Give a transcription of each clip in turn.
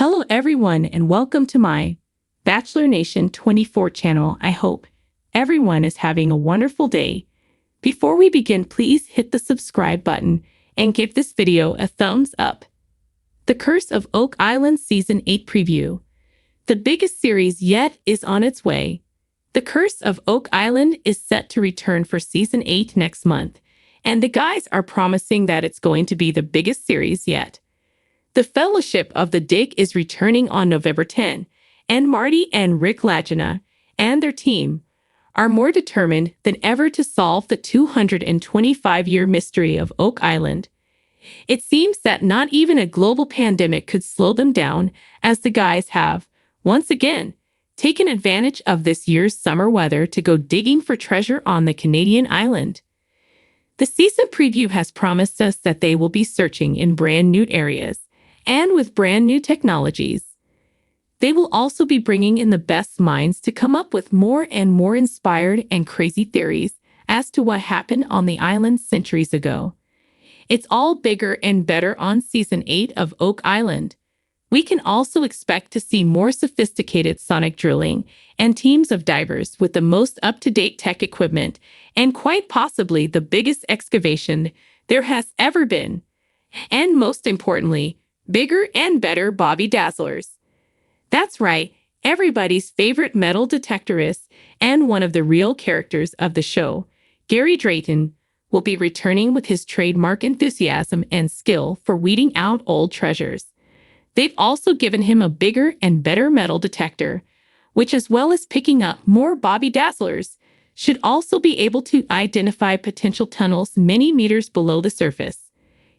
Hello everyone and welcome to my Bachelor Nation 24 channel. I hope everyone is having a wonderful day. Before we begin, please hit the subscribe button and give this video a thumbs up. The Curse of Oak Island Season 8 Preview. The biggest series yet is on its way. The Curse of Oak Island is set to return for Season 8 next month, and the guys are promising that it's going to be the biggest series yet. The Fellowship of the Dig is returning on November 10, and Marty and Rick Lagina and their team are more determined than ever to solve the 225-year mystery of Oak Island. It seems that not even a global pandemic could slow them down, as the guys have, once again, taken advantage of this year's summer weather to go digging for treasure on the Canadian island. The season preview has promised us that they will be searching in brand new areas and with brand new technologies. They will also be bringing in the best minds to come up with more and more inspired and crazy theories as to what happened on the island centuries ago. It's all bigger and better on Season 8 of Oak Island. We can also expect to see more sophisticated sonic drilling and teams of divers with the most up-to-date tech equipment and quite possibly the biggest excavation there has ever been. And most importantly, bigger and better Bobby Dazzlers. That's right, everybody's favorite metal detectorist and one of the real characters of the show, Gary Drayton, will be returning with his trademark enthusiasm and skill for weeding out old treasures. They've also given him a bigger and better metal detector, which, as well as picking up more Bobby Dazzlers, should also be able to identify potential tunnels many meters below the surface.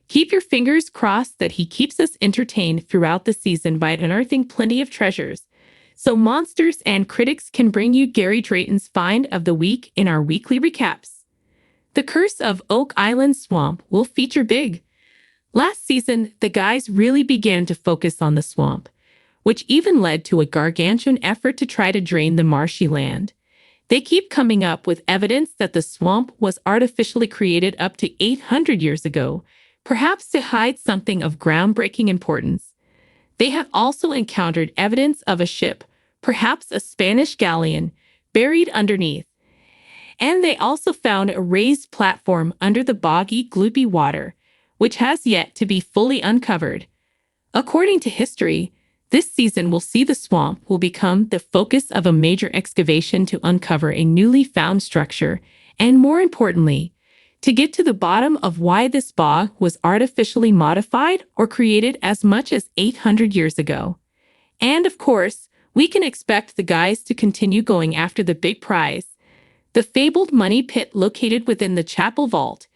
Keep your fingers crossed that he keeps us entertained throughout the season by unearthing plenty of treasures, so monsters and critics can bring you Gary Drayton's find of the week in our weekly recaps. The Curse of Oak Island Swamp will feature big. Last season, the guys really began to focus on the swamp, which even led to a gargantuan effort to try to drain the marshy land. They keep coming up with evidence that the swamp was artificially created up to 800 years ago, perhaps to hide something of groundbreaking importance. They have also encountered evidence of a ship, perhaps a Spanish galleon, buried underneath. And they also found a raised platform under the boggy, gloopy water, which has yet to be fully uncovered. According to history, this season will see the swamp will become the focus of a major excavation to uncover a newly found structure, and more importantly, to get to the bottom of why this bog was artificially modified or created as much as 800 years ago. And of course, we can expect the guys to continue going after the big prize, the fabled money pit located within the chapel vault.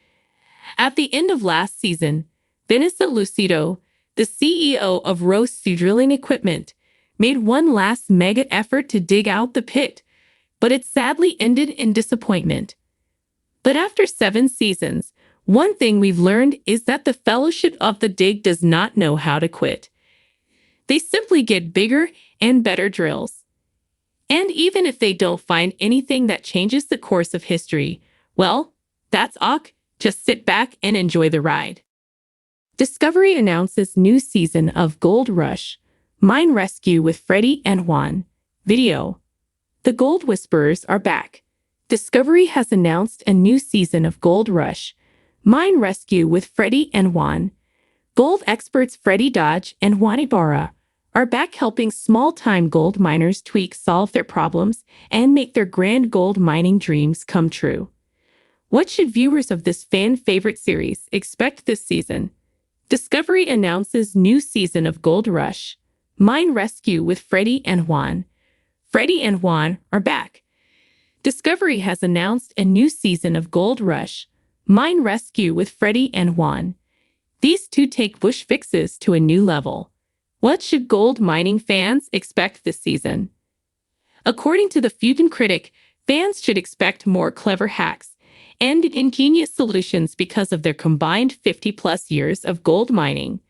At the end of last season, Vanessa Lucido, the CEO of Rose Sea Drilling Equipment, made one last mega effort to dig out the pit, but it sadly ended in disappointment. But after 7 seasons, one thing we've learned is that the Fellowship of the Dig does not know how to quit. They simply get bigger and better drills. And even if they don't find anything that changes the course of history, well, that's ok. Just sit back and enjoy the ride. Discovery announces new season of Gold Rush, Mine Rescue with Freddy and Juan. Video. The Gold Whisperers are back. Discovery has announced a new season of Gold Rush, Mine Rescue with Freddy and Juan. Gold experts Freddy Dodge and Juan Ibarra are back helping small-time gold miners solve their problems and make their grand gold mining dreams come true. What should viewers of this fan-favorite series expect this season? Discovery announces new season of Gold Rush, Mine Rescue with Freddy and Juan. Freddy and Juan are back. Discovery has announced a new season of Gold Rush, Mine Rescue with Freddy and Juan. These two take bush fixes to a new level. What should gold mining fans expect this season? According to the Fusion critic, fans should expect more clever hacks and ingenious solutions because of their combined 50-plus years of gold mining.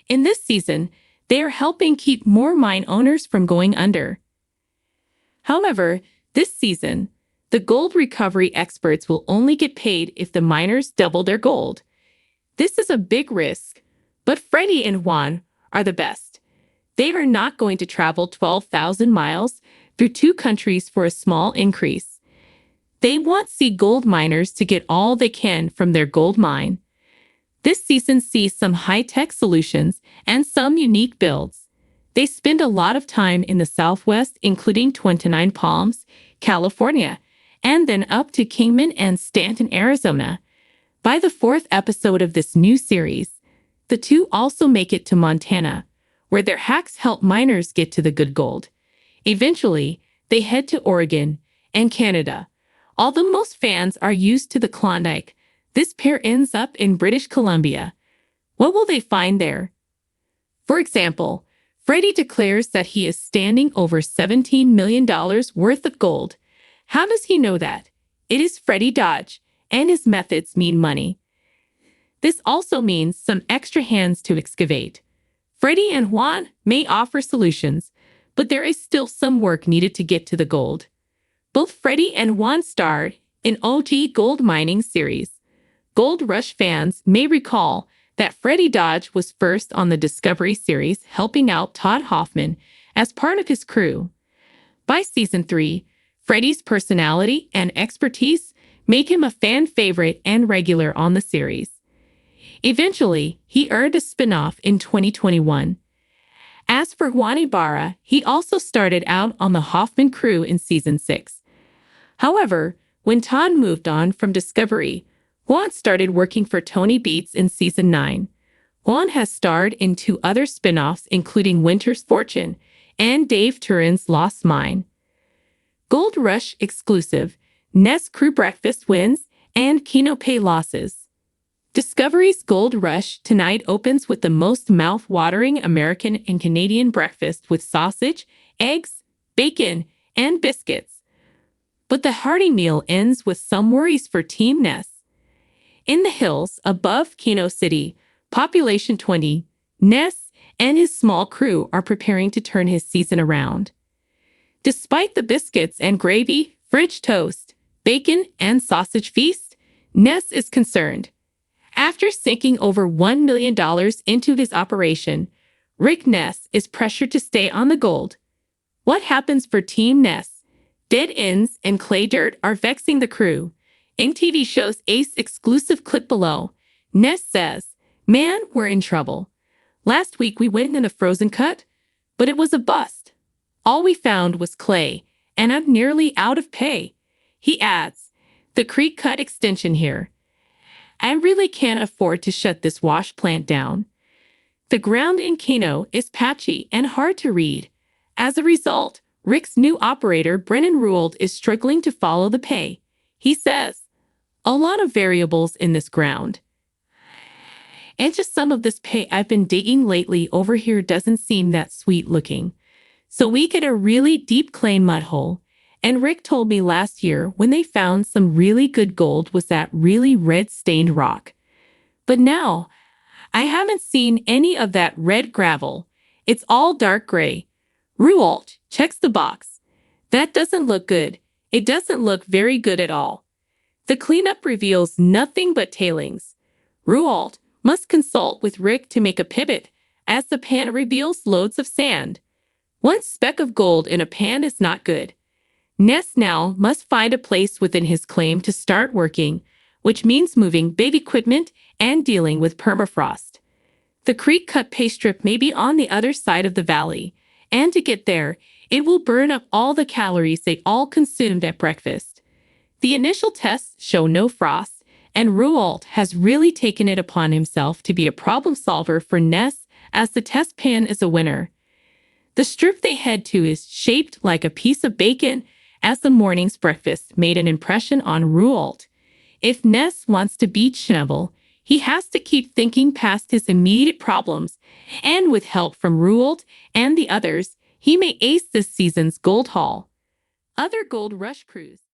In this season, they are helping keep more mine owners from going under. However, this season, the gold recovery experts will only get paid if the miners double their gold. This is a big risk, but Freddy and Juan are the best. They are not going to travel 12,000 miles through two countries for a small increase. They want sea gold miners to get all they can from their gold mine. This season sees some high-tech solutions and some unique builds. They spend a lot of time in the Southwest, including 29 Palms, California, and then up to Kingman and Stanton, Arizona. By the fourth episode of this new series, the two also make it to Montana, where their hacks help miners get to the good gold. Eventually, they head to Oregon and Canada. Although most fans are used to the Klondike, this pair ends up in British Columbia. What will they find there? For example, Freddy declares that he is standing over $17 million worth of gold. How does he know that? It is Freddy Dodge, and his methods mean money. This also means some extra hands to excavate. Freddy and Juan may offer solutions, but there is still some work needed to get to the gold. Both Freddy and Juan starred in OG gold mining series. Gold Rush fans may recall that Freddy Dodge was first on the Discovery series, helping out Todd Hoffman as part of his crew. By season 3, Freddy's personality and expertise made him a fan favorite and regular on the series. Eventually, he earned a spin-off in 2021. As for Juan Ibarra, he also started out on the Hoffman crew in season 6. However, when Todd moved on from Discovery, Juan started working for Tony Beats in season 9. Juan has starred in 2 other spin-offs, including Winter's Fortune and Dave Turin's Lost Mine. Gold Rush exclusive, Ness Crew Breakfast wins and Kino Pay losses. Discovery's Gold Rush tonight opens with the most mouth-watering American and Canadian breakfast with sausage, eggs, bacon, and biscuits. But the hearty meal ends with some worries for Team Ness. In the hills above Kino City, population 20, Ness and his small crew are preparing to turn his season around. Despite the biscuits and gravy, French toast, bacon, and sausage feast, Ness is concerned. After sinking over $1 million into his operation, Rick Ness is pressured to stay on the gold. What happens for Team Ness? Dead ends and clay dirt are vexing the crew. In TV show's Ace exclusive clip below, Ness says, "Man, we're in trouble. Last week we went in a frozen cut, but it was a bust. All we found was clay, and I'm nearly out of pay." He adds, "The creek cut extension here. I really can't afford to shut this wash plant down. The ground in Kino is patchy and hard to read. As a result, Rick's new operator, Brennan Ruold, is struggling to follow the pay. He says, a lot of variables in this ground. And just some of this pay I've been digging lately over here doesn't seem that sweet looking. So we get a really deep clay mud hole. And Rick told me last year when they found some really good gold was that really red-stained rock. But now, I haven't seen any of that red gravel. It's all dark gray. Ruold checks the box. That doesn't look good. It doesn't look very good at all. The cleanup reveals nothing but tailings. Ruold must consult with Rick to make a pivot, as the pan reveals loads of sand. One speck of gold in a pan is not good. Ness now must find a place within his claim to start working, which means moving big equipment and dealing with permafrost. The creek cut pay strip may be on the other side of the valley, and to get there, it will burn up all the calories they all consumed at breakfast. The initial tests show no frost, and Ruold has really taken it upon himself to be a problem solver for Ness, as the test pan is a winner. The strip they head to is shaped like a piece of bacon, as the morning's breakfast made an impression on Ruold. If Ness wants to beat Schnabel, he has to keep thinking past his immediate problems, and with help from Ruold and the others, he may ace this season's gold haul. Other Gold Rush crews